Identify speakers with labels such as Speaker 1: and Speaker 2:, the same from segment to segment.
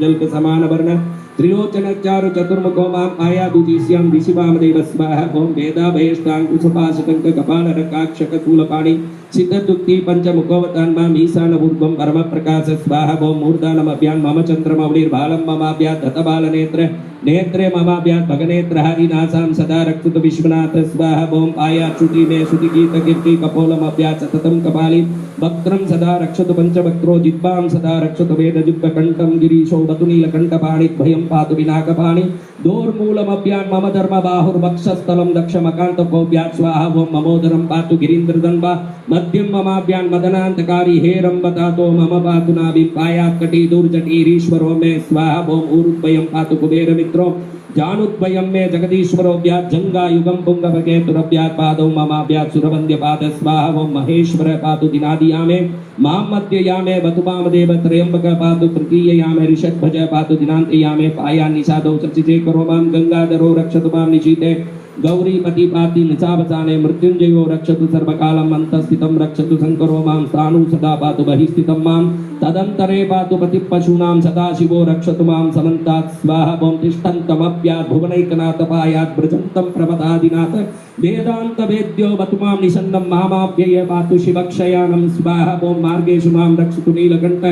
Speaker 1: जल के समान वर्ण त्रिलोचन चारु चतुर्मुखो मां आया दुजीस्यां दिशिवामदेव स्वाहा ओम वेदा भयष्टांग कुसुपाशकंक कपाल रकाक्षक कूलपाणि सिद्धदुक्ति पंचमुखोवतान् मां ईशान ऊर्ध्वं परम प्रकाश स्वाहा ओम मूर्धानमभ्यां मम चन्द्रमौलिर्बालं ममाभ्यात् दत्तबालनेत्र नेत्रे ममाभ्यात् भगनेत्र हरिनासां सदा रक्षतु विश्वनाथ स्वाहा ओम आया श्रुति मे श्रुति गीत कीर्ति कपोलमभ्यात् सततं कपालि वक्त्रं सदा रक्षतु पंचवक्त्रो जिह्वां सदा रक्षतु वेदजुग्गकण्ठं गिरीशो वतुनीलकण्ठपाणि भयं पातु विनाकपाणि दोर्मूलमभ्यान् मम धर्म बाहुर्वक्षस्थलं दक्षमकान्तकोऽभ्यात् स्वाहा ओम ममोदरं पातु गिरीन्द्रदण्डा मध्यं ममाभ्यान् मदनान्तकारी हेरम्बतातो मम पातु नाभिं पायात्कटी दुर्जटीरीश्वरो मे स्वाहा ओम ऊरुद्वयं पातु कुबेरमित्रो जानुद्वयं मे जगदीश्वरोऽभ्यात् जङ्गायुगं पुङ्गवकेतुरभ्यात् पादौ ममाभ्यात् सुरवन्द्यपाद स्वाहा ओम महेश्वर पातु दिनादियामे मां मध्ययामे वतुमामदेव त्र्यम्बक पातु तृतीययामे ऋषध्वज पातु दिनान्तयामे पाया निषादौ सचिते करो मां गंगाधरो रक्षतु मां निशीते गौरीपति पाति निचावसाने मृत्युंजयो रक्षतु सर्वकालम् अन्तस्थितं रक्षतु शङ्करो मां स्थाणु सदा पातु बहिस्थितं मां तदन्तरे पातु पतिपशूनां सदाशिवो रक्षतु मां समन्तात् स्वाहा ओम तिष्ठन्तमभ्यात् भुवनैकनाथ पायात् व्रजन्तं प्रमदादिनाथ वेदांत वेद्यो वतुमां निषन्नं मामाभ्यये पातु शिवक्षयानं स्वाहा ओम मार्गेषु मां रक्षतु नीलकण्ठ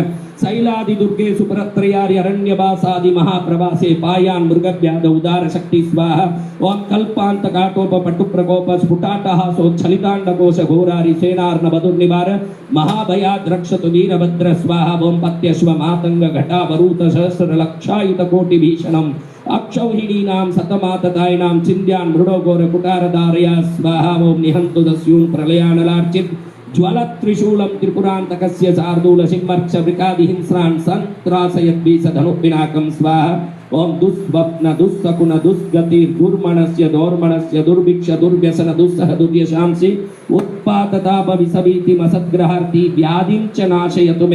Speaker 1: शैलादि दुर्गेषु परत्रयारि अरण्यवासादि महाप्रवासे पायान् मृगव्याध उदार शक्ति स्वाहा ओम कल्पांत काटोप पटु प्रकोप स्फुटाटहासो छलितांडकोश घोरारि सेनार्णवधुर्निवार महाभयाद् रक्षतु वीरभद्र स्वाहा ओम पत्यश्व मातंग घटावरूत सहस्र लक्षायुत कोटि भीषणम् अक्षौहिणीनां सतमाततायिनां चिन्द्यान् मृडोघोर कुटारधारया स्वाहा ओम निहन्तु दस्यून् प्रलयानलार्चित् ज्वलत्रिशूलं त्रिपुरान्तकस्य शार्दूल सिंहर्क्ष वृकादिहिंस्रान् सन्त्रासयद्भिषधनुर्विनाकं स्वाहा ओम दुस्वप्न दुस्सकुन दुस्गति दुर्मणस्य दौर्मणस्य दुर्भिक्ष दुर्व्यसन दुस्सह दुर्यशांसि उत्पातताप विसभीतिमसद्ग्रहार्ति व्याधिं च नाशयतु मे।